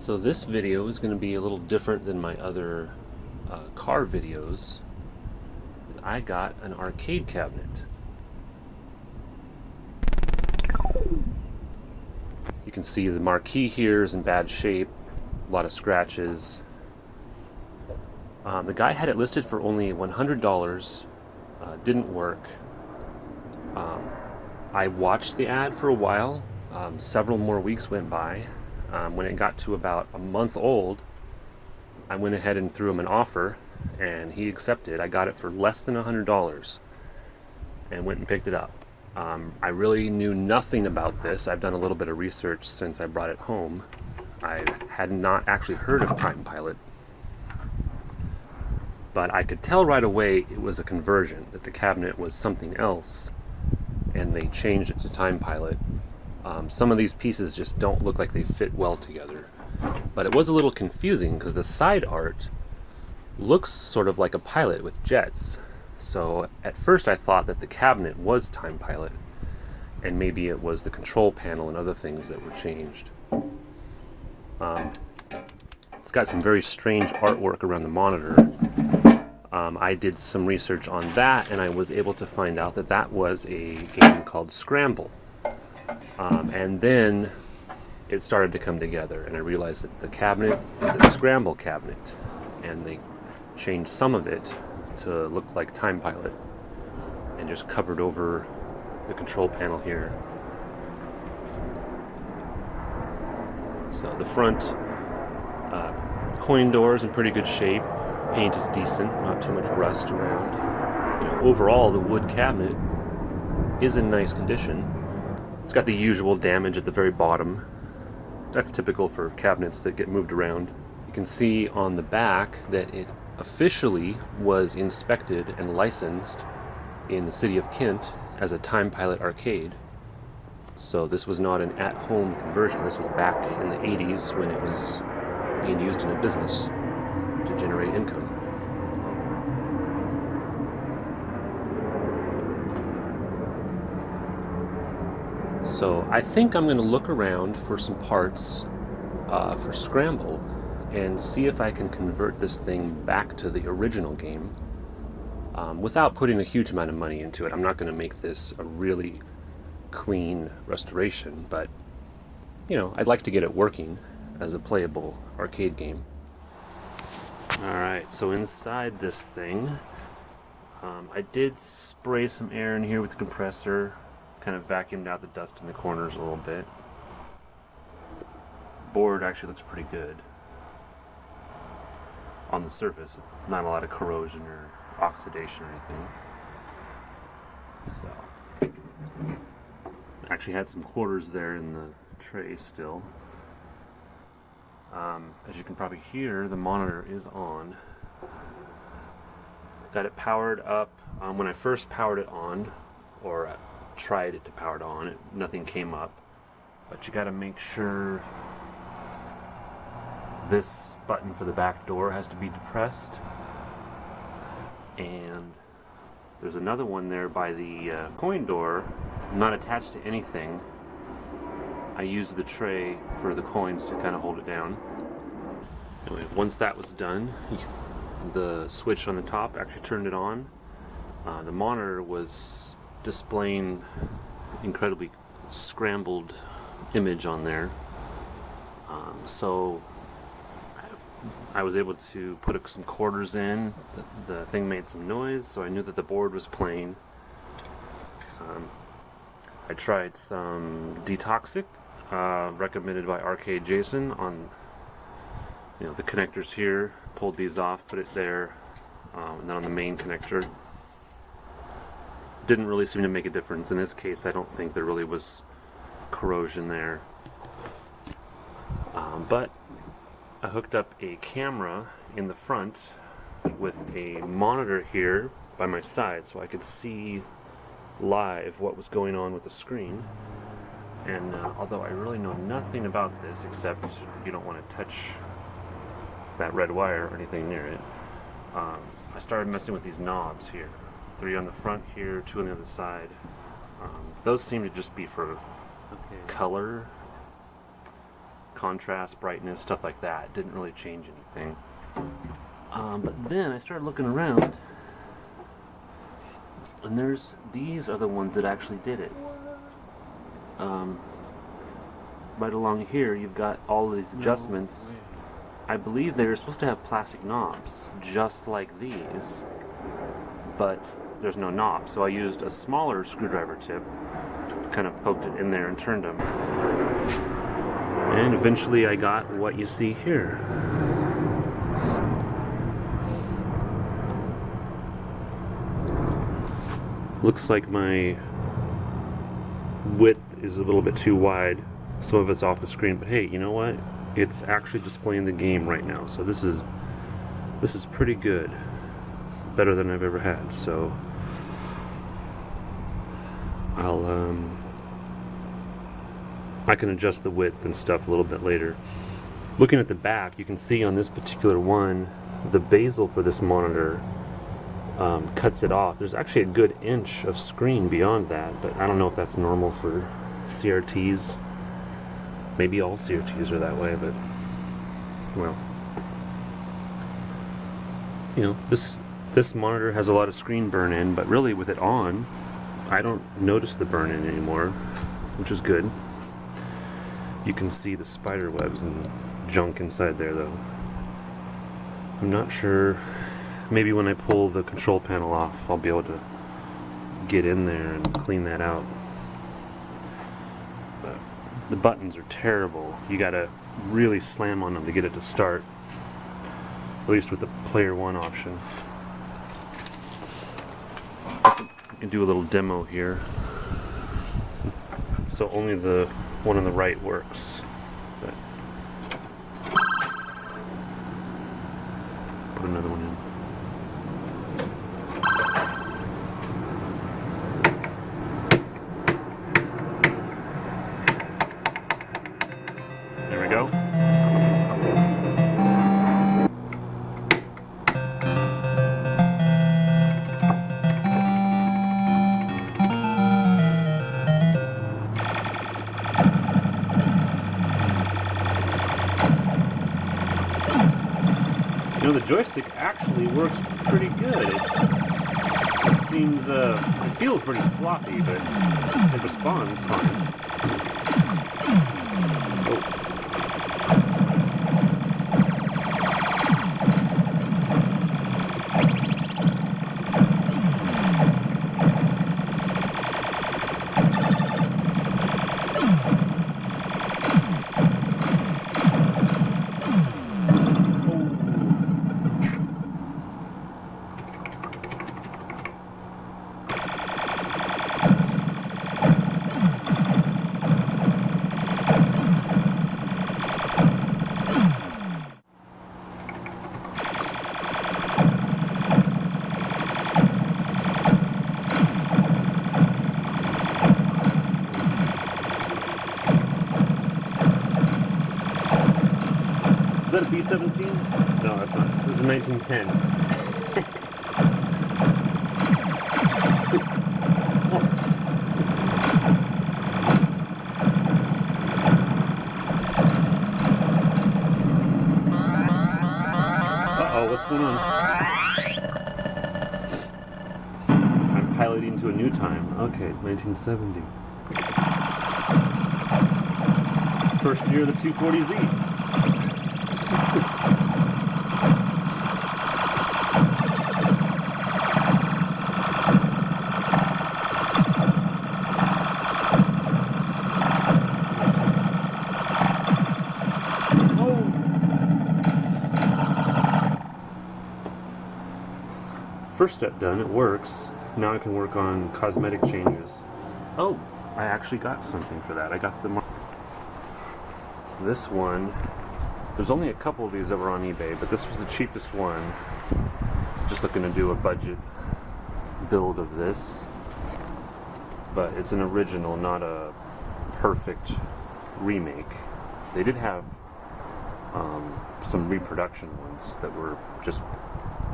So this video is going to be a little different than my other car videos. I got an arcade cabinet. You can see the marquee here is in bad shape, a lot of scratches. The guy had it listed for only $100, didn't work. I watched the ad for a while, several more weeks went by. When it got to about a month old, I went ahead and threw him an offer, and he accepted. I got it for less than $100 and went and picked it up. I really knew nothing about this. I've done a little bit of research since I brought it home. I had not actually heard of Time Pilot, but I could tell right away it was a conversion, that the cabinet was something else, and they changed it to Time Pilot. Some of these pieces just don't look like they fit well together, but it was a little confusing because the side art looks sort of like a pilot with jets. So at first I thought that the cabinet was Time Pilot, and maybe it was the control panel and other things that were changed. It's got some very strange artwork around the monitor. I did some research on that, and I was able to find out that that was a game called Scramble. And then it started to come together, and I realized that the cabinet is a Scramble cabinet, and they changed some of it to look like Time Pilot and just covered over the control panel here. So the front coin door is in pretty good shape. Paint is decent, not too much rust around. Overall, the wood cabinet is in nice condition. It's got the usual damage at the very bottom. That's typical for cabinets that get moved around. You can see on the back that it officially was inspected and licensed in the city of Kent as a Time Pilot arcade. So this was not an at-home conversion. This was back in the 80s when it was being used in a business to generate income. So I think I'm going to look around for some parts for Scramble and see if I can convert this thing back to the original game without putting a huge amount of money into it. I'm not going to make this a really clean restoration, but I'd like to get it working as a playable arcade game. Alright, so inside this thing, I did spray some air in here with the compressor, kind of vacuumed out the dust in the corners a little bit. The board actually looks pretty good on the surface. Not a lot of corrosion or oxidation or anything. So, actually had some quarters there in the tray still. As you can probably hear, the monitor is on. Got it powered up. When I first powered it on, or tried it to power it on, nothing came up. But you got to make sure this button for the back door has to be depressed, and there's another one there by the coin door, not attached to anything. I used the tray for the coins to kind of hold it down. Anyway, once that was done, the switch on the top actually turned it on. The monitor was displaying incredibly scrambled image on there. So I was able to put some quarters in. The thing made some noise, so I knew that the board was playing. I tried some Detoxic, recommended by Arcade Jason, on the connectors here. Pulled these off, put it there, and then on the main connector. Didn't really seem to make a difference. In this case, I don't think there really was corrosion there. But I hooked up a camera in the front with a monitor here by my side so I could see live what was going on with the screen. And although I really know nothing about this except you don't want to touch that red wire or anything near it, I started messing with these knobs here. 3 on the front here, 2 on the other side. Those seem to just be for color contrast, brightness, stuff like that. It didn't really change anything. But then I started looking around, and these are the ones that actually did it. Right along here, you've got all of these adjustments. I believe they were supposed to have plastic knobs, just like these, but there's no knob. So I used a smaller screwdriver tip, kind of poked it in there and turned them. And eventually I got what you see here. Looks like my width is a little bit too wide. Some of it's off the screen, but hey, you know what? It's actually displaying the game right now, so this is pretty good. Better than I've ever had. So I can adjust the width and stuff a little bit later. Looking at the back, you can see on this particular one, the bezel for this monitor cuts it off. There's actually a good inch of screen beyond that, but I don't know if that's normal for CRTs. Maybe all CRTs are that way, but well, you know, this monitor has a lot of screen burn in, but really with it on, I don't notice the burn in anymore, which is good. You can see the spider webs and junk inside there though. I'm not sure, maybe when I pull the control panel off, I'll be able to get in there and clean that out. But the buttons are terrible. You gotta really slam on them to get it to start, at least with the player one option. I can do a little demo here. So only the one on the right works. But put another one in. There we go. You know, the joystick actually works pretty good. It seems, it feels pretty sloppy, but it responds fine. Oh. Is that a B-17? No, that's not. This is a 1910. Uh-oh, what's going on? I'm piloting to a new time. Okay, 1970. First year of the 240Z. First step done, it works. Now I can work on cosmetic changes. Oh, I actually got something for that. I got this one. There's only a couple of these that were on eBay, but this was the cheapest one. Just looking to do a budget build of this. But it's an original, not a perfect remake. They did have some reproduction ones that were just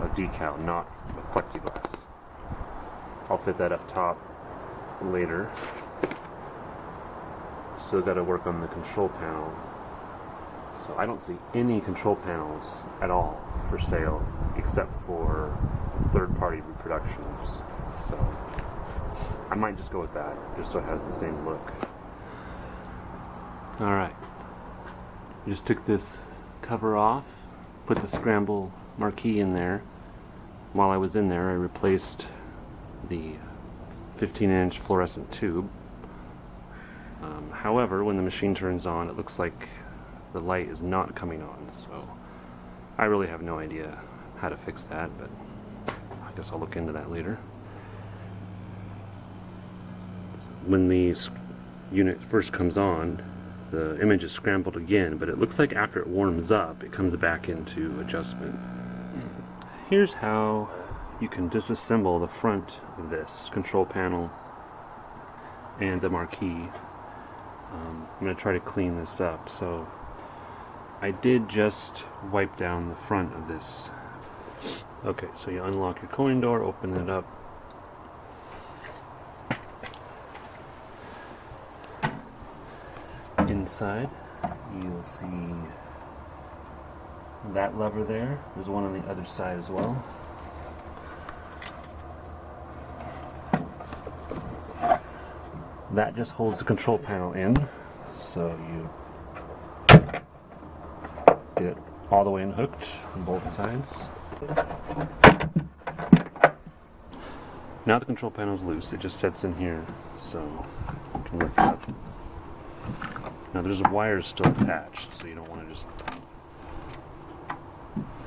a decal, not with plexiglass. I'll fit that up top later. Still got to work on the control panel. So I don't see any control panels at all for sale except for third-party reproductions. So I might just go with that, just so it has the same look. Alright, just took this cover off, put the Scramble Marquee in there. While I was in there, I replaced the 15-inch fluorescent tube. However, when the machine turns on, it looks like the light is not coming on, so I really have no idea how to fix that, but I guess I'll look into that later. When the unit first comes on, the image is scrambled again, but it looks like after it warms up, it comes back into adjustment. Here's how you can disassemble the front of this control panel and the Marquee. I'm going to try to clean this up. So I did just wipe down the front of this. Okay, so you unlock your coin door, open it up. Inside, you'll see that lever there. There's one on the other side as well. That just holds the control panel in, so you get it all the way unhooked on both sides. Now the control panel is loose, it just sits in here, so you can lift it up. Now there's wires still attached, so you don't want to just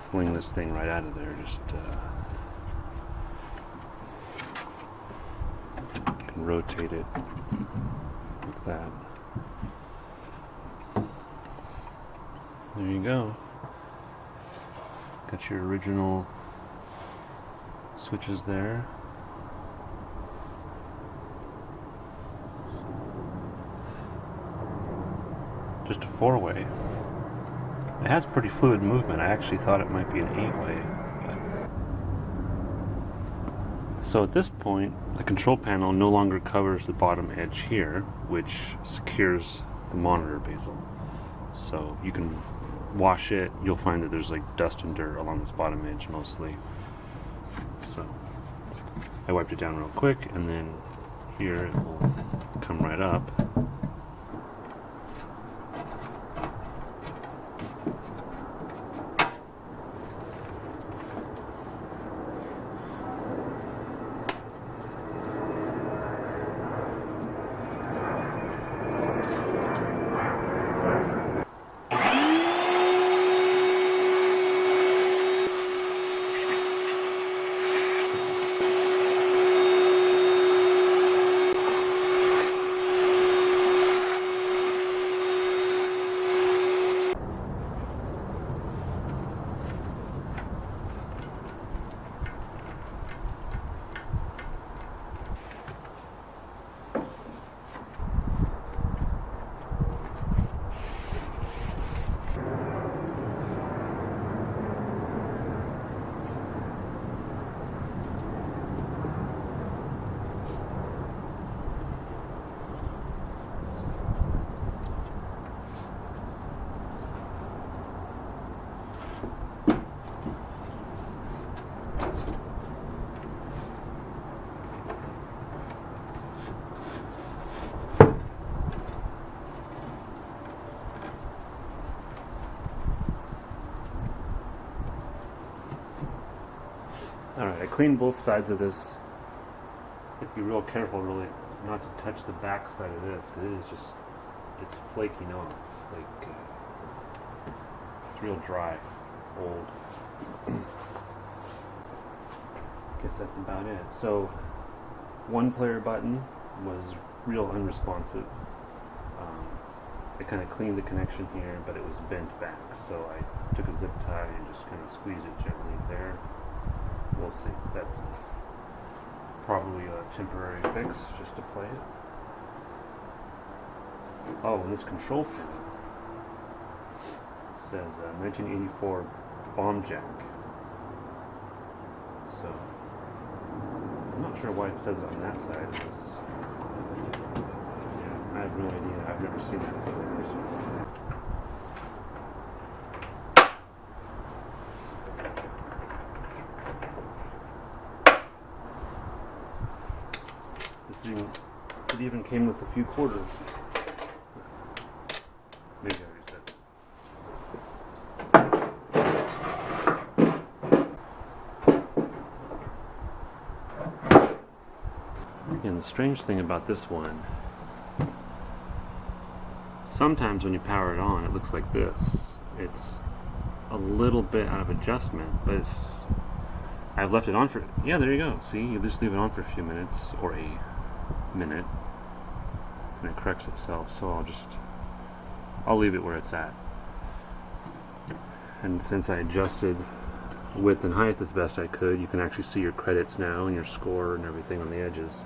fling this thing right out of there. Just you can rotate it like that. There you go. Got your original switches there. Just a 4-way. It has pretty fluid movement. I actually thought it might be an 8-way. So at this point, the control panel no longer covers the bottom edge here, which secures the monitor bezel. So you can wash it. You'll find that there's like dust and dirt along this bottom edge mostly. So I wiped it down real quick, and then here it will come right up. Alright, I cleaned both sides of this. You have to be real careful really not to touch the back side of this, because it is just, it's flaking off. Like, it's real dry, old. Guess that's about it. So, one player button was real unresponsive. I kind of cleaned the connection here, but it was bent back. So I took a zip tie and just kind of squeezed it gently there. We'll see. That's probably a temporary fix just to play it. Oh, and this control pin says 1984 bomb jack. So I'm not sure why it says it on that side of this. Yeah, I have no idea. I've never seen that before. It even came with a few quarters. Maybe I already said that. And the strange thing about this one, sometimes when you power it on, it looks like this. It's a little bit out of adjustment, but I've left it on for, yeah, there you go. See, you just leave it on for a few minutes, or a minute, and it corrects itself. So I'll leave it where it's at. And since I adjusted width and height as best I could, you can actually see your credits now and your score and everything on the edges.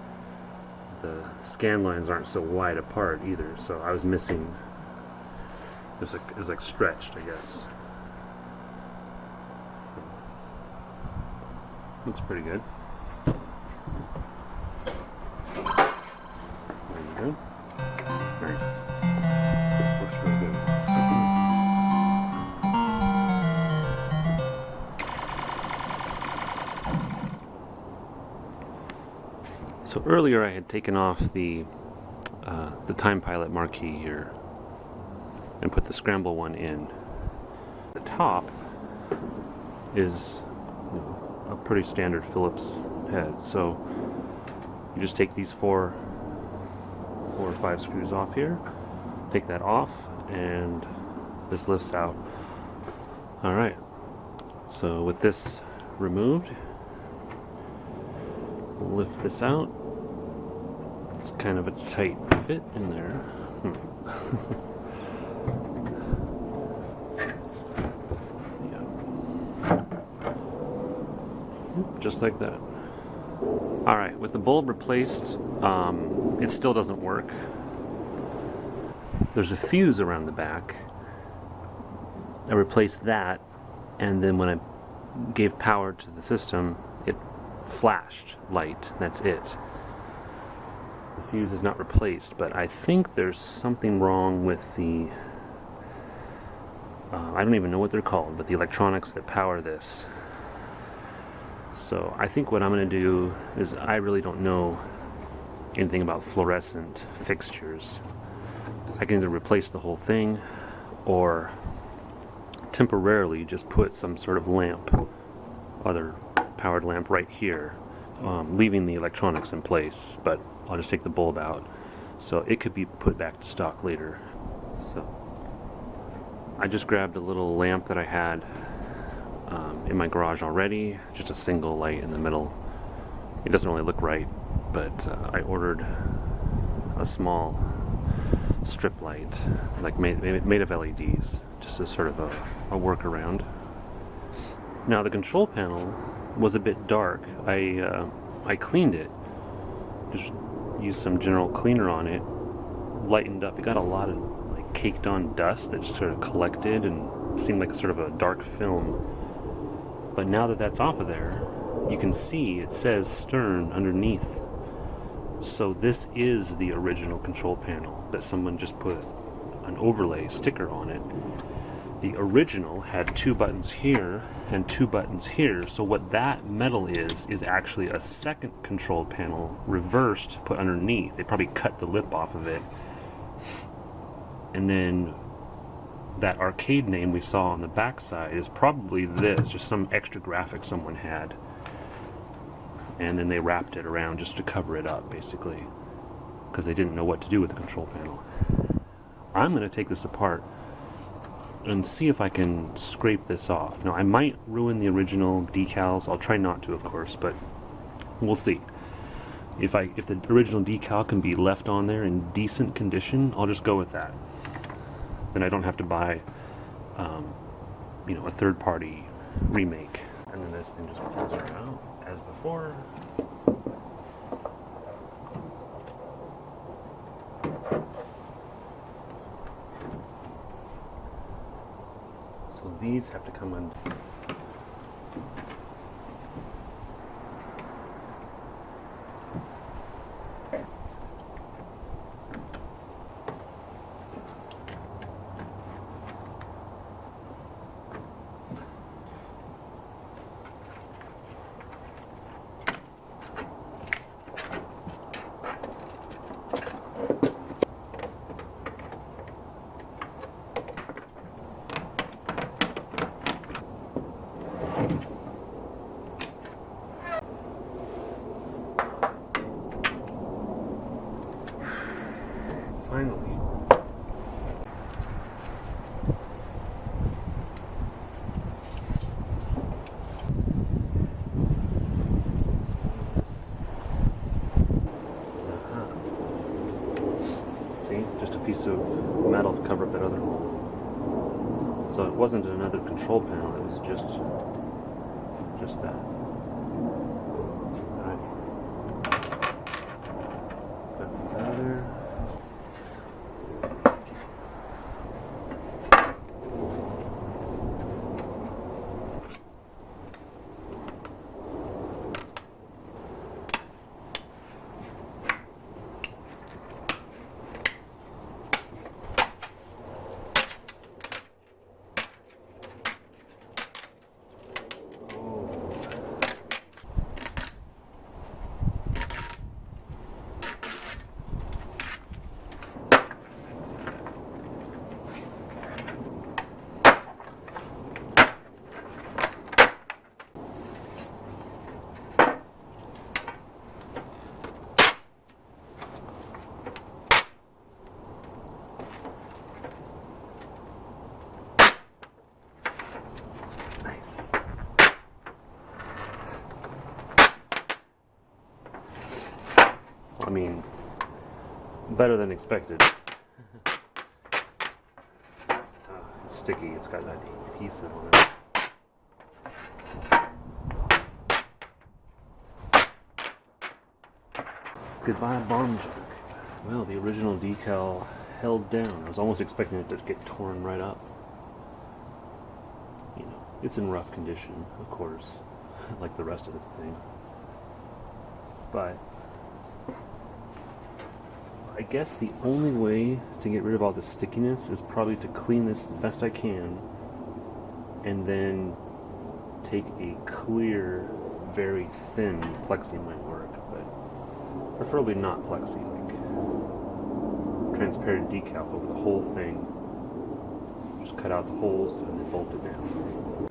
The scan lines aren't so wide apart either, so I was missing, it was like stretched, I guess. Looks pretty good. There you go. Nice. Looks really good. So earlier I had taken off the Time Pilot Marquee here and put the Scramble one in. The top is a pretty standard Phillips head, so you just take these four or five screws off here, take that off, and this lifts out. Alright, so with this removed, we'll lift this out. It's kind of a tight fit in there. Just like that. Alright, with the bulb replaced, it still doesn't work. There's a fuse around the back. I replaced that, and then when I gave power to the system, it flashed light. That's it. The fuse is not replaced, but I think there's something wrong with the I don't even know what they're called, but the electronics that power this. So I think what I'm going to do is, I really don't know anything about fluorescent fixtures. I can either replace the whole thing or temporarily just put some sort of lamp, other powered lamp right here, leaving the electronics in place, but I'll just take the bulb out. So it could be put back to stock later. So I just grabbed a little lamp that I had in my garage already, just a single light in the middle. It doesn't really look right, but I ordered a small strip light, like made of LEDs, just as sort of a workaround. Now the control panel was a bit dark. I cleaned it, just used some general cleaner on it, lightened up. It got a lot of like caked on dust that just sort of collected and seemed like sort of a dark film. But now that that's off of there, you can see it says Stern underneath. So this is the original control panel that someone just put an overlay sticker on it. The original had 2 buttons here and 2 buttons here. So what that metal is actually a second control panel reversed, put underneath. They probably cut the lip off of it. And then that arcade name we saw on the backside is probably this, just some extra graphic someone had. And then they wrapped it around just to cover it up, basically, because they didn't know what to do with the control panel. I'm going to take this apart and see if I can scrape this off. Now, I might ruin the original decals. I'll try not to, of course, but we'll see. If the original decal can be left on there in decent condition, I'll just go with that. Then I don't have to buy, a third-party remake. And then this thing just pulls right out, as before. So these have to come undone. piece of metal to cover up that other hole. So it wasn't another control panel, it was just that. Alright. Put these out of there. I mean, better than expected. It's sticky, it's got that adhesive on it. Goodbye, bomb junk. Well, the original decal held down. I was almost expecting it to get torn right up. You know, it's in rough condition, of course, like the rest of this thing. But I guess the only way to get rid of all the stickiness is probably to clean this the best I can and then take a clear, very thin plexi might work, but preferably not plexi, like transparent decal over the whole thing. Just cut out the holes and then bolt it down.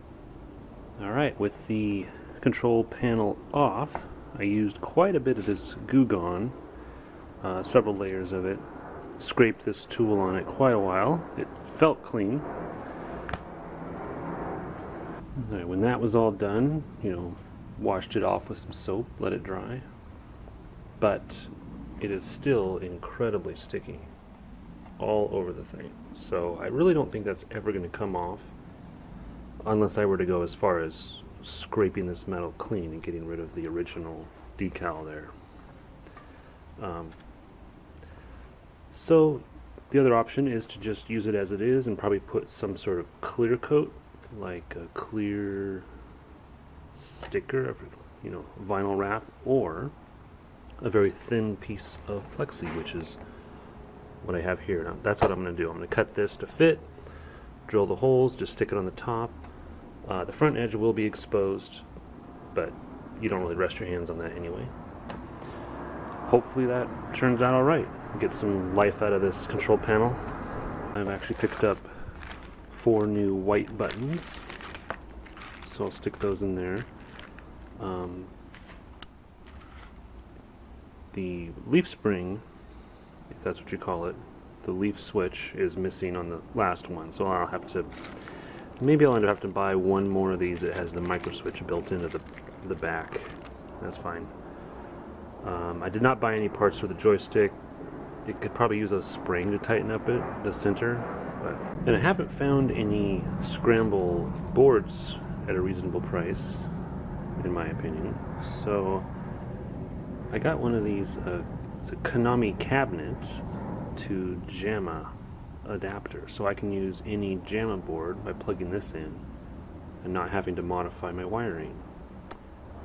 Alright, with the control panel off, I used quite a bit of this Goo Gone. Several layers of it. Scraped this tool on it quite a while. It felt clean. Right, when that was all done, you know, washed it off with some soap, let it dry. But it is still incredibly sticky all over the thing. So I really don't think that's ever going to come off unless I were to go as far as scraping this metal clean and getting rid of the original decal there. So the other option is to just use it as it is and probably put some sort of clear coat, like a clear sticker, you know, vinyl wrap, or a very thin piece of plexi, which is what I have here. Now that's what I'm going to do. I'm going to cut this to fit, drill the holes, just stick it on the top. The front edge will be exposed, but you don't really rest your hands on that anyway. Hopefully that turns out alright. Get some life out of this control panel. I've actually picked up 4 new white buttons, so I'll stick those in there. The leaf spring, if that's what you call it, the leaf switch is missing on the last one, so I'll have to, maybe I'll end up having to buy one more of these that has the micro switch built into the back. That's fine. I did not buy any parts for the joystick. It could probably use a spring to tighten up the center. And I haven't found any Scramble boards at a reasonable price, in my opinion. So I got one of these, it's a Konami cabinet to JAMA adapter. So I can use any JAMA board by plugging this in and not having to modify my wiring.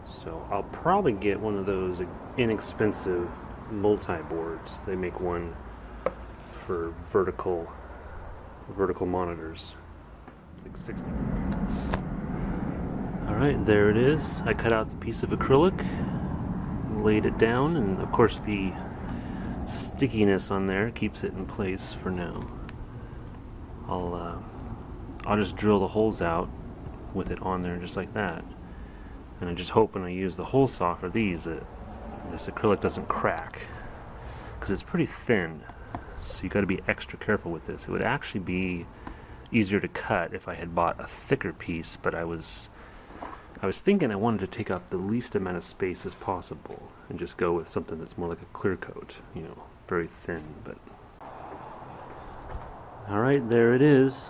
So I'll probably get one of those inexpensive multi-boards. They make one for vertical monitors. It's like 60. Alright, there it is. I cut out the piece of acrylic, laid it down, and of course the stickiness on there keeps it in place for now. I'll just drill the holes out with it on there just like that. And I just hope when I use the hole saw for these that this acrylic doesn't crack, because it's pretty thin, so you got to be extra careful with this. It would actually be easier to cut if I had bought a thicker piece, but I was thinking I wanted to take up the least amount of space as possible and just go with something that's more like a clear coat, you know, very thin. But Alright, there it is.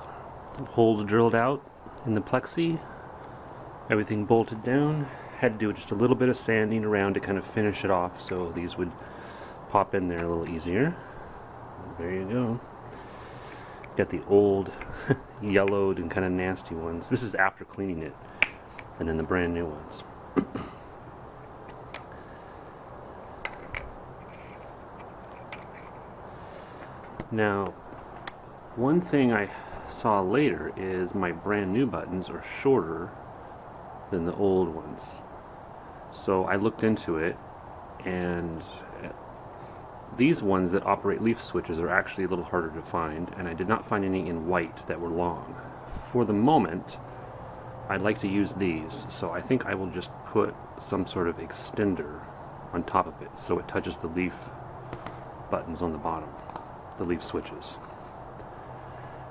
Holes drilled out in the plexi. Everything bolted down. Had to do just a little bit of sanding around to kind of finish it off so these would pop in there a little easier. There you go. Got the old yellowed and kind of nasty ones. This is after cleaning it. And then the brand new ones. Now, one thing I saw later is my brand new buttons are shorter than the old ones. So I looked into it, and these ones that operate leaf switches are actually a little harder to find, and I did not find any in white that were long. For the moment, I'd like to use these, so I think I will just put some sort of extender on top of it so it touches the leaf buttons on the bottom, the leaf switches.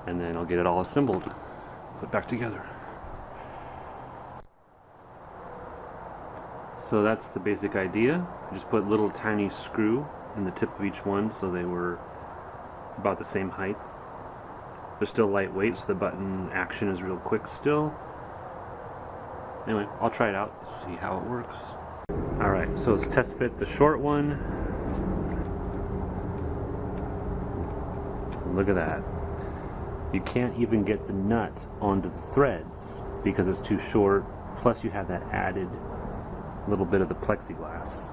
And then I'll get it all assembled, put back together. So that's the basic idea. I just put little tiny screw in the tip of each one so they were about the same height. They're still lightweight, so the button action is real quick still. Anyway, I'll try it out, see how it works. Alright, so let's test fit the short one. Look at that. You can't even get the nut onto the threads because it's too short, plus you have that added little bit of the plexiglass.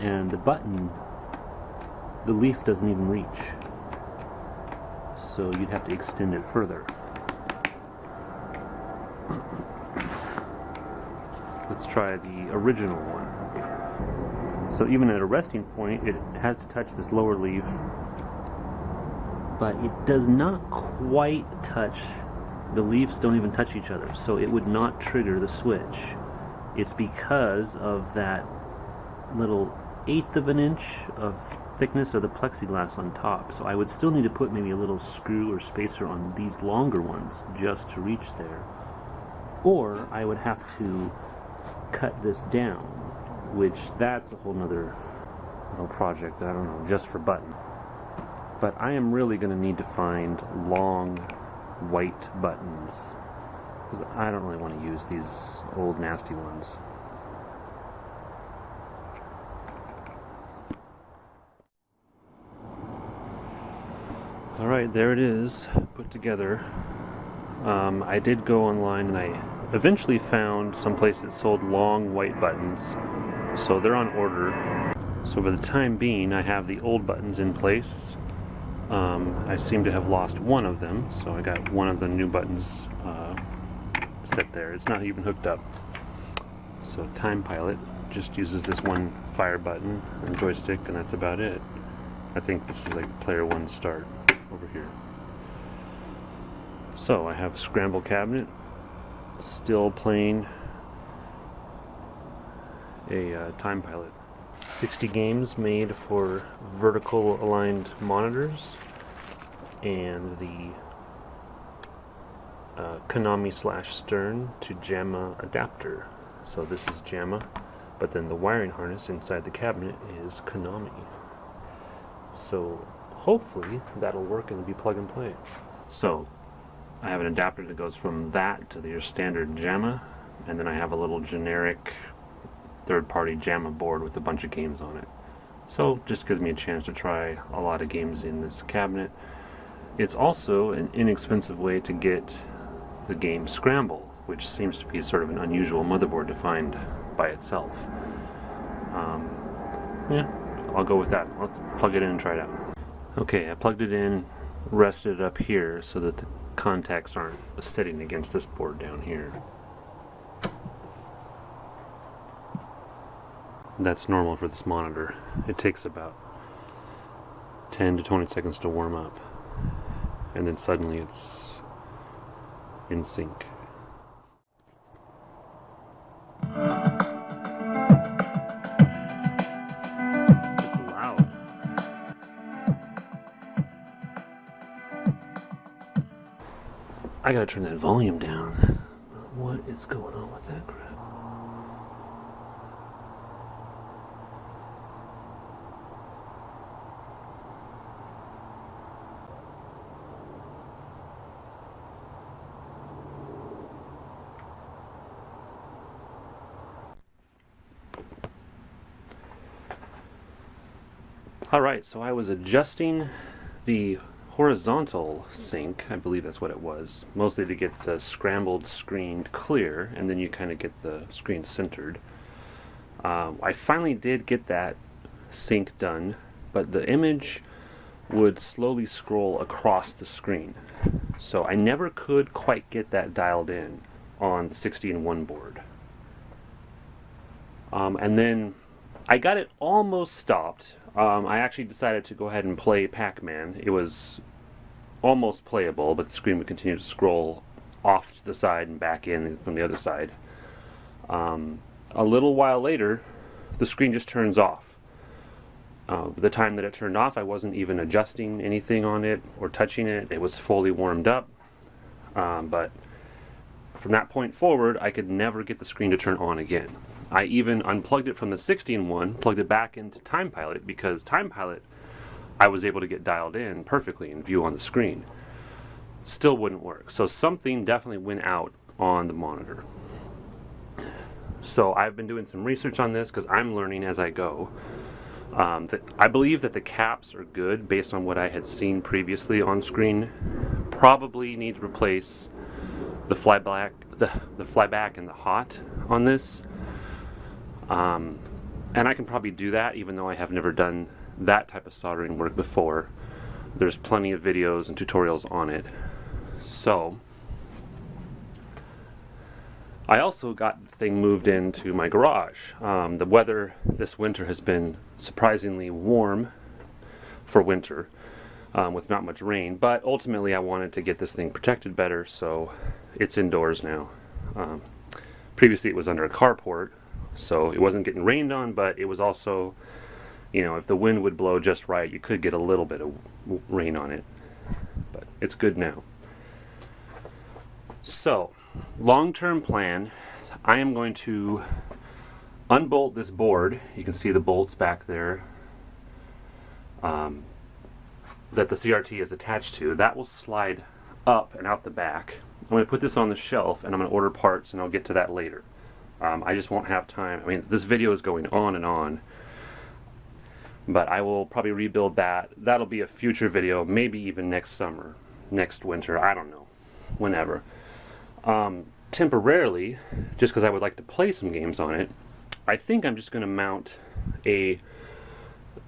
And the button, the leaf doesn't even reach. So you'd have to extend it further. Let's try the original one. So even at a resting point, it has to touch this lower leaf, but it does not quite touch, the leaves don't even touch each other, so it would not trigger the switch. It's because of that little 1/8 of an inch of thickness of the plexiglass on top. So I would still need to put maybe a little screw or spacer on these longer ones just to reach there. Or I would have to cut this down, which that's a whole nother little project, I don't know, just for button. But I am really going to need to find long white buttons, because I don't really want to use these old nasty ones. Alright, there it is, put together. I did go online and I eventually found some place that sold long white buttons, so they're on order. So for the time being, I have the old buttons in place. I seem to have lost one of them, so I got one of the new buttons set there. It's not even hooked up. So Time Pilot just uses this one fire button and joystick, and that's about it. I think this is like player 1 start over here. So I have a Scramble cabinet, still playing a Time Pilot. 60 games made for vertical aligned monitors, and the Konami /Stern to JAMA adapter. So this is JAMA, but then the wiring harness inside the cabinet is Konami. So hopefully that'll work and be plug and play. So I have an adapter that goes from that to your standard JAMA, and then I have a little generic third-party JAMA board with a bunch of games on it. So just gives me a chance to try a lot of games in this cabinet. It's also an inexpensive way to get the game Scramble, which seems to be sort of an unusual motherboard to find by itself. Yeah, I'll go with that. I'll plug it in and try it out. Okay, I plugged it in, rested it up here so that the contacts aren't sitting against this board down here. That's normal for this monitor. It takes about 10 to 20 seconds to warm up, and then suddenly it's in sync. It's loud. I gotta turn that volume down. What is going on with that crap? Alright, so I was adjusting the horizontal sync, I believe that's what it was, mostly to get the scrambled screen clear, and then you kind of get the screen centered. I finally did get that sync done, but the image would slowly scroll across the screen. So I never could quite get that dialed in on the 16:1 board. And then I got it almost stopped. I actually decided to go ahead and play Pac-Man. It was almost playable, but the screen would continue to scroll off to the side and back in from the other side. A little while later, the screen just turns off. The time that it turned off, I wasn't even adjusting anything on it or touching it. It was fully warmed up. But from that point forward, I could never get the screen to turn on again. I even unplugged it from the 16:1, plugged it back into Time Pilot, because Time Pilot I was able to get dialed in perfectly and view on the screen. Still wouldn't work. So something definitely went out on the monitor. So I've been doing some research on this because I'm learning as I go. I believe that the caps are good based on what I had seen previously on screen. Probably need to replace the flyback, the flyback and the hot on this. And I can probably do that even though I have never done that type of soldering work before. There's plenty of videos and tutorials on it. So I also got the thing moved into my garage. The weather this winter has been surprisingly warm for winter, with not much rain, but ultimately I wanted to get this thing protected better, so it's indoors now. Previously it was under a carport, so it wasn't getting rained on, but it was also, you know, if the wind would blow just right, you could get a little bit of rain on it, but it's good now. So, long-term plan, I am going to unbolt this board. You can see the bolts back there that the CRT is attached to. That will slide up and out the back. I'm going to put this on the shelf and I'm going to order parts, and I'll get to that later. I just won't have time. I mean, this video is going on and on, but I will probably rebuild that. That'll be a future video, maybe even next summer, next winter, I don't know, whenever. Temporarily, just because I would like to play some games on it, I think I'm just going to mount a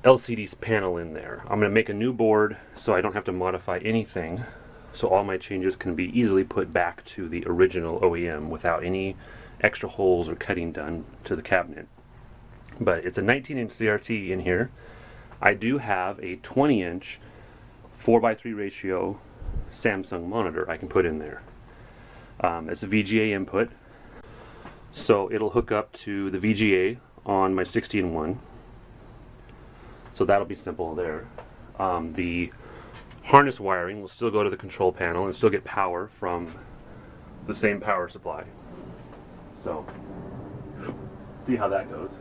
LCD panel in there. I'm going to make a new board so I don't have to modify anything, so all my changes can be easily put back to the original OEM without any extra holes or cutting done to the cabinet. But it's a 19-inch CRT in here. I do have a 20-inch 4:3 ratio Samsung monitor I can put in there. It's a VGA input, so it'll hook up to the VGA on my 16:1. So that'll be simple there. The harness wiring will still go to the control panel and still get power from the same power supply. So, see how that goes.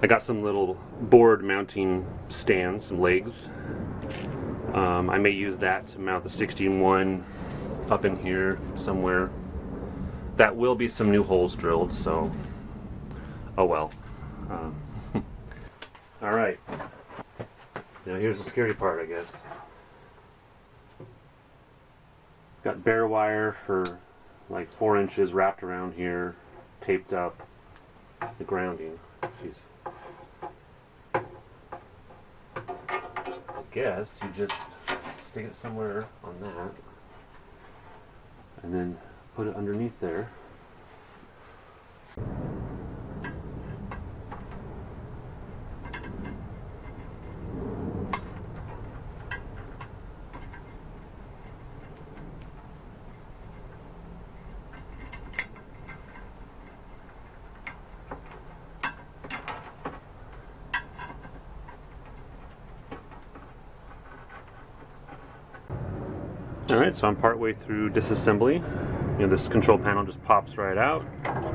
I got some little board mounting stands, some legs. I may use that to mount the 16:1 up in here somewhere. That will be some new holes drilled, so oh well. Alright, now here's the scary part, I guess. Got bare wire for like 4 inches wrapped around here, taped up, the grounding. Jeez. I guess you just stick it somewhere on that and then put it underneath there. Alright, so I'm partway through disassembly. You know, this control panel just pops right out.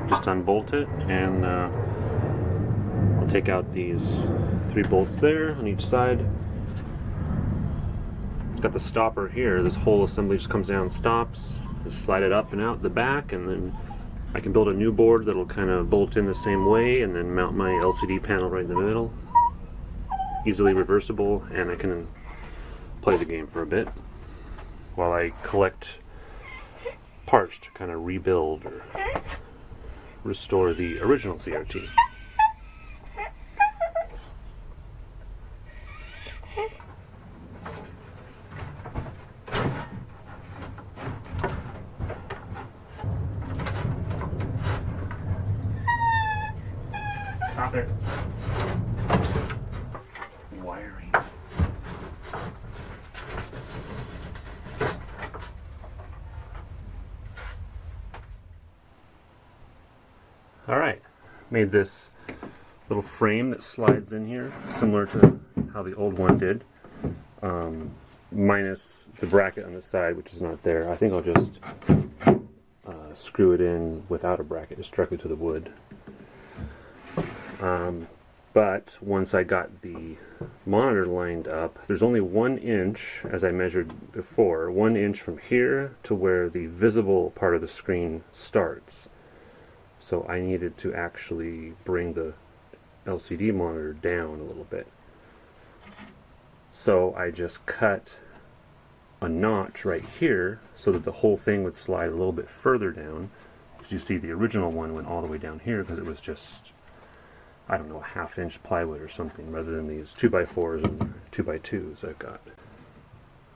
Just unbolt it, and I'll take out these 3 bolts there on each side. It's got the stopper here. This whole assembly just comes down and stops. Just slide it up and out the back, and then I can build a new board that'll kind of bolt in the same way, and then mount my LCD panel right in the middle. easily reversible, and I can play the game for a bit while I collect parts to kind of rebuild or restore the original CRT. Stop it. Wiring. Alright, made this little frame that slides in here, similar to how the old one did, minus the bracket on the side, which is not there. I think I'll just screw it in without a bracket, just directly to the wood. But once I got the monitor lined up, there's only 1 inch, as I measured before, 1 inch from here to where the visible part of the screen starts. So I needed to actually bring the LCD monitor down a little bit. So I just cut a notch right here so that the whole thing would slide a little bit further down. As you see, the original one went all the way down here because it was just, I don't know, a 1/2 inch plywood or something, rather than these 2x4s and 2x2s I've got.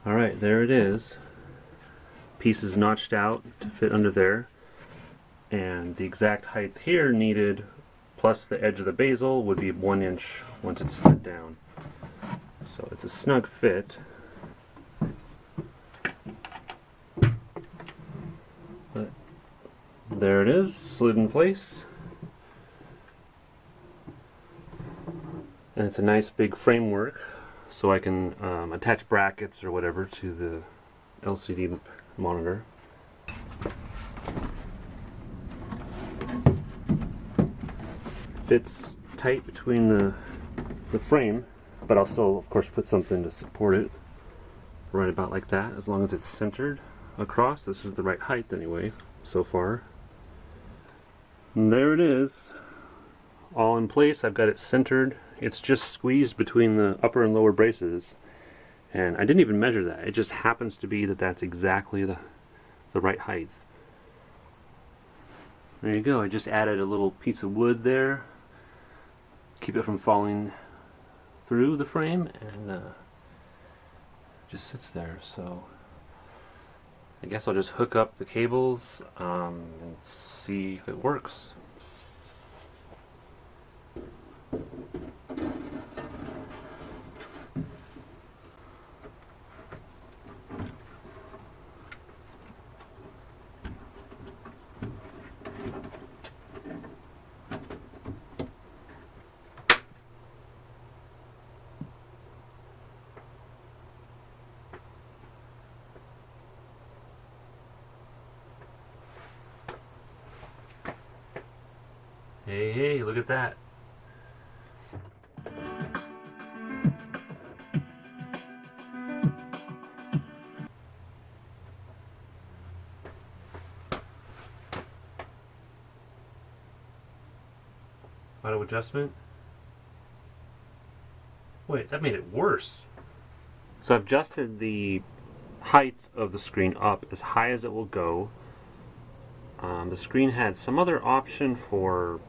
Alright, there it is. Pieces notched out to fit under there. And the exact height here needed, plus the edge of the bezel, would be 1 inch once it's slid down. So it's a snug fit. But there it is, slid in place. And it's a nice big framework, so I can attach brackets or whatever to the LCD monitor. Fits tight between the frame, but I'll still, of course, put something to support it right about like that, as long as it's centered across. This is the right height anyway, so far. And there it is, all in place. I've got it centered. It's just squeezed between the upper and lower braces, and I didn't even measure that. It just happens to be that that's exactly the right height. There you go. I just added a little piece of wood there, keep it from falling through the frame, and just sits there. So I guess I'll just hook up the cables and see if it works. Hey, look at that. Auto adjustment. Wait, that made it worse. So I've adjusted the height of the screen up as high as it will go. The screen had some other option for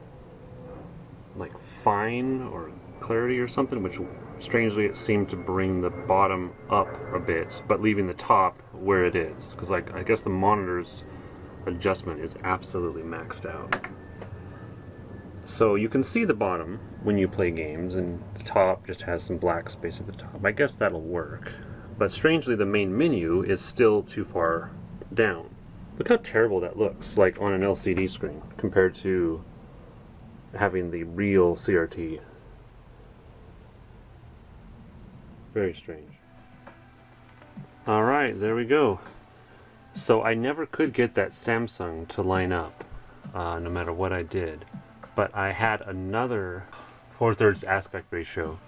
like fine or clarity or something, which strangely it seemed to bring the bottom up a bit, but leaving the top where it is. Because like I guess the monitor's adjustment is absolutely maxed out. So you can see the bottom when you play games, and the top just has some black space at the top. I guess that'll work. But strangely, the main menu is still too far down. Look how terrible that looks, like on an LCD screen, compared to having the real CRT. Very strange. Alright, there we go. So I never could get that Samsung to line up, no matter what I did. But I had another 4/3 aspect ratio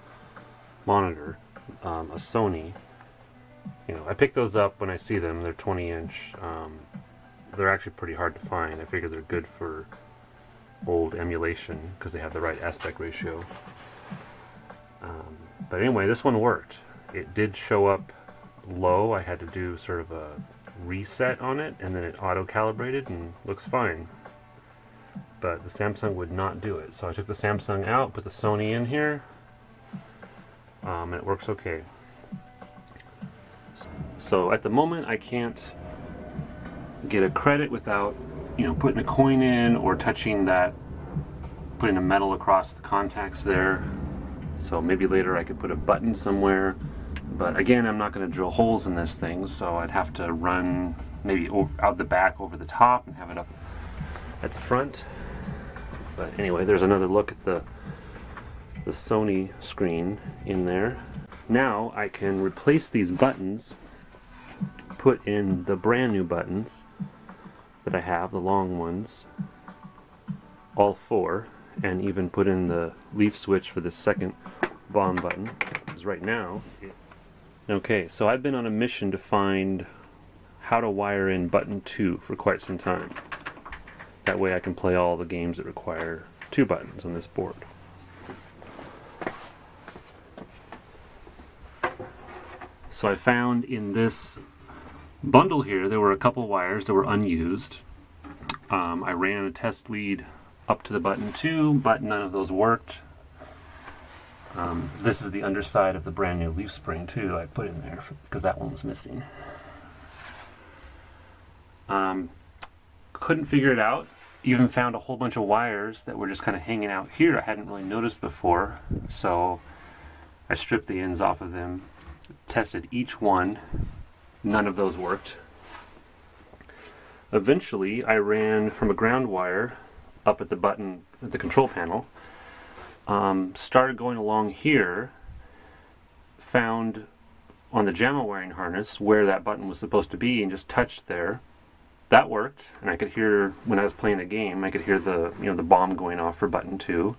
monitor, a Sony. You know, I pick those up when I see them. They're 20-inch. They're actually pretty hard to find. I figure they're good for old emulation because they have the right aspect ratio. But anyway, this one worked. It did show up low. I had to do sort of a reset on it, and then it auto-calibrated and looks fine. But the Samsung would not do it. So I took the Samsung out, put the Sony in here, and it works okay. So at the moment I can't get a credit without, putting a coin in or touching that, putting a metal across the contacts there. So maybe later I could put a button somewhere. But again, I'm not going to drill holes in this thing, so I'd have to run maybe out the back over the top and have it up at the front. But anyway, there's another look at the Sony screen in there. Now I can replace these buttons, put in the brand new buttons that I have, the long ones, all 4, and even put in the leaf switch for the second bomb button, because right now okay, so I've been on a mission to find how to wire in button 2 for quite some time. That way I can play all the games that require 2 buttons on this board. So I found in this bundle here, there were a couple wires that were unused. I ran a test lead up to the button 2, but none of those worked. This is the underside of the brand new leaf spring too. I put in there because that one was missing. Couldn't figure it out. Even found a whole bunch of wires that were just kind of hanging out here I hadn't really noticed before. So I stripped the ends off of them, tested each one. None of those worked. Eventually I ran from a ground wire up at the button at the control panel. Started going along here, found on the JAMA wiring harness where that button was supposed to be and just touched there. That worked, and I could hear, when I was playing the game, I could hear the the bomb going off for button 2.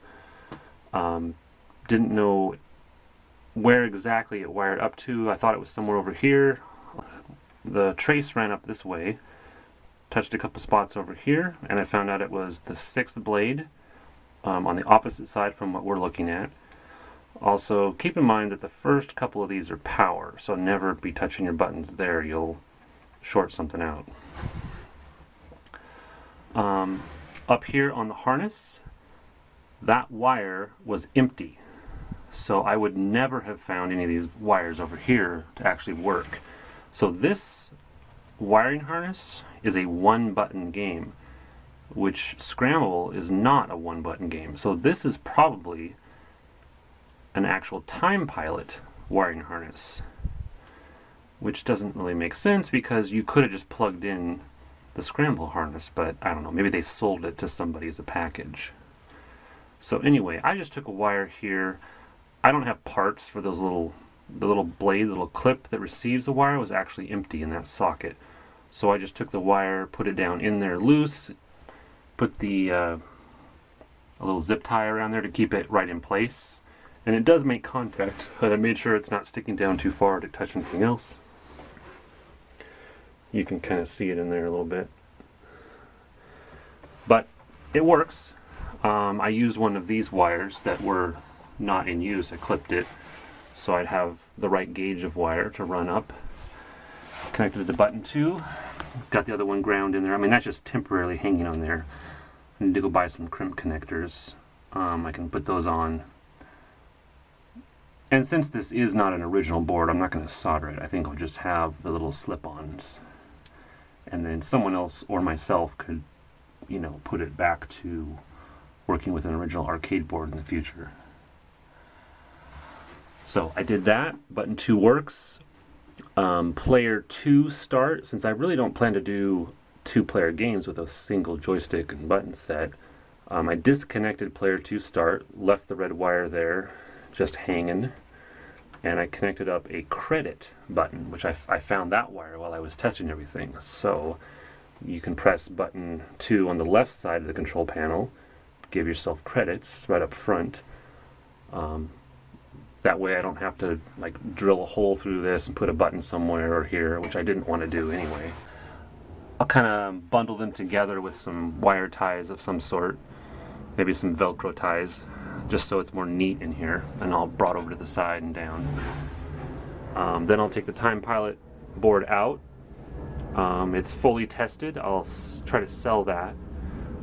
Didn't know where exactly it wired up to. I thought it was somewhere over here. The trace ran up this way, touched a couple spots over here, and I found out it was the 6th blade on the opposite side from what we're looking at. Also, keep in mind that the first couple of these are power, so never be touching your buttons there. You'll short something out. Up here on the harness, that wire was empty. So I would never have found any of these wires over here to actually work. So this wiring harness is a 1-button game, which Scramble is not a 1-button game. So this is probably an actual Time Pilot wiring harness, which doesn't really make sense because you could have just plugged in the Scramble harness, but I don't know, maybe they sold it to somebody as a package. So anyway, I just took a wire here. I don't have parts for those the little blade, the little clip that receives the wire was actually empty in that socket. So I just took the wire, put it down in there loose, put a little zip tie around there to keep it right in place. And it does make contact, but I made sure it's not sticking down too far to touch anything else. You can kind of see it in there a little bit. But it works. I used one of these wires that were not in use. I clipped it so I'd have the right gauge of wire to run up. Connected to button 2. Got the other one ground in there. I mean, that's just temporarily hanging on there. I need to go buy some crimp connectors. I can put those on. And since this is not an original board, I'm not going to solder it. I think I'll just have the little slip-ons. And then someone else or myself could, put it back to working with an original arcade board in the future. So I did that. Button 2 works. Player 2 start. Since I really don't plan to do 2-player games with a single joystick and button set, I disconnected player 2 start, left the red wire there, just hanging, and I connected up a credit button, which I found that wire while I was testing everything. So you can press button 2 on the left side of the control panel, give yourself credits right up front. That way I don't have to drill a hole through this and put a button somewhere or here, which I didn't want to do anyway. I'll kind of bundle them together with some wire ties of some sort, maybe some Velcro ties, just so it's more neat in here, and all brought over to the side and down. Then I'll take the Time Pilot board out. It's fully tested. I'll try to sell that,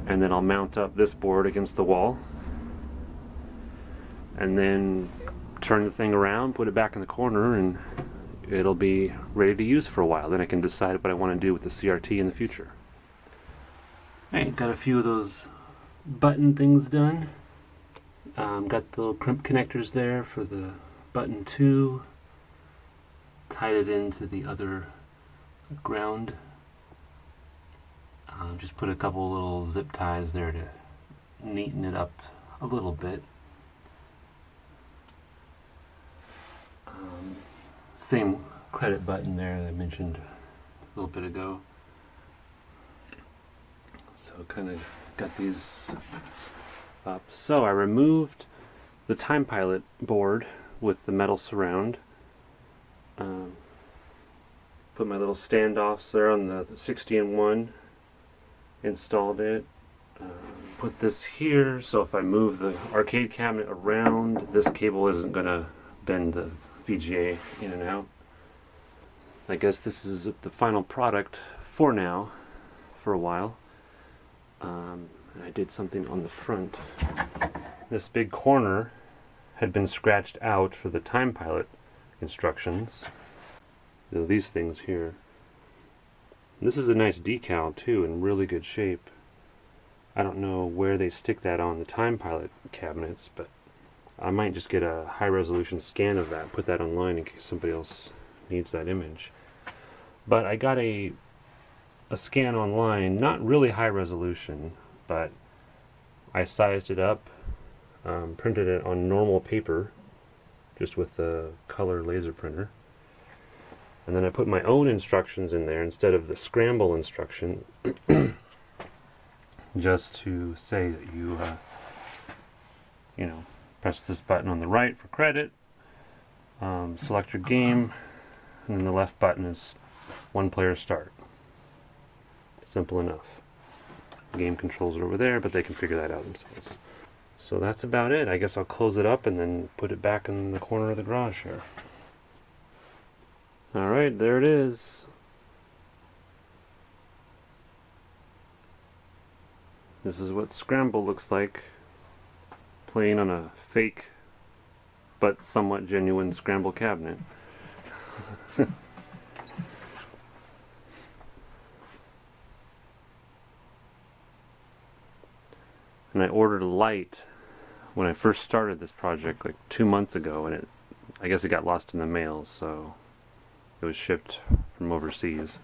and then I'll mount up this board against the wall, and then turn the thing around, put it back in the corner, and it'll be ready to use for a while. Then I can decide what I want to do with the CRT in the future. Alright, got a few of those button things done. Got the little crimp connectors there for the button 2. Tied it into the other ground. Just put a couple little zip ties there to neaten it up a little bit. Same credit button there that I mentioned a little bit ago. So kind of got these up. So I removed the Time Pilot board with the metal surround. Put my little standoffs there on the 60-in-1. Installed it. Put this here, so if I move the arcade cabinet around, this cable isn't going to bend the VGA in and out. I guess this is the final product for now, for a while. I did something on the front. This big corner had been scratched out for the Time Pilot instructions. These things here. This is a nice decal too, in really good shape. I don't know where they stick that on the Time Pilot cabinets, but I might just get a high-resolution scan of that, put that online in case somebody else needs that image. But I got a scan online, not really high resolution, but I sized it up, printed it on normal paper, just with the color laser printer. And then I put my own instructions in there instead of the Scramble instruction, just to say that you know, press this button on the right for credit, select your game, and then the left button is one player start. Simple enough. Game controls are over there, but they can figure that out themselves. So that's about it. I guess I'll close it up and then put it back in the corner of the garage here. Alright, there it is. This is what Scramble looks like, playing on a fake but somewhat genuine Scramble cabinet. And I ordered a light when I first started this project like 2 months ago, and I guess it got lost in the mail, so it was shipped from overseas.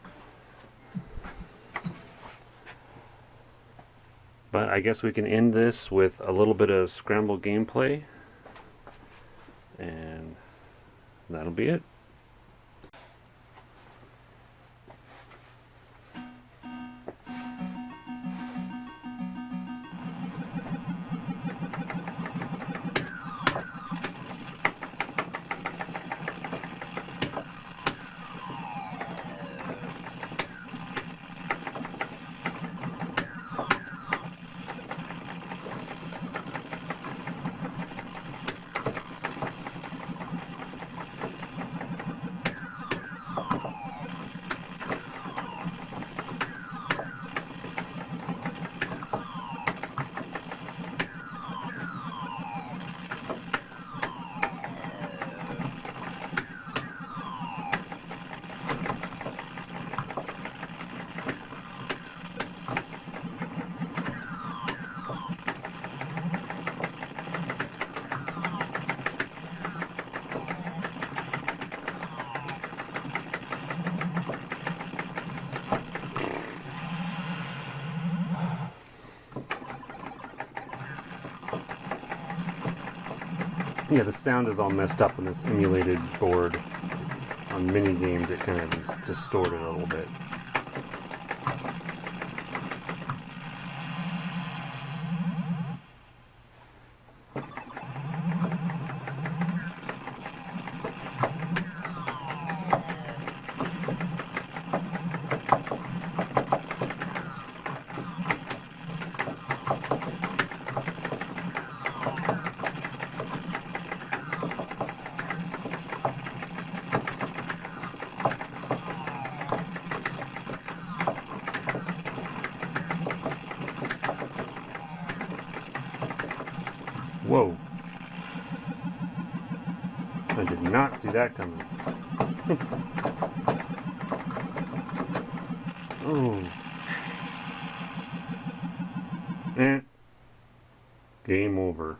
But I guess we can end this with a little bit of Scramble gameplay, and that'll be it. Yeah, the sound is all messed up on this emulated board. On mini games, it kind of is distorted a little bit. Whoa. I did not see that coming. Oh. Game over.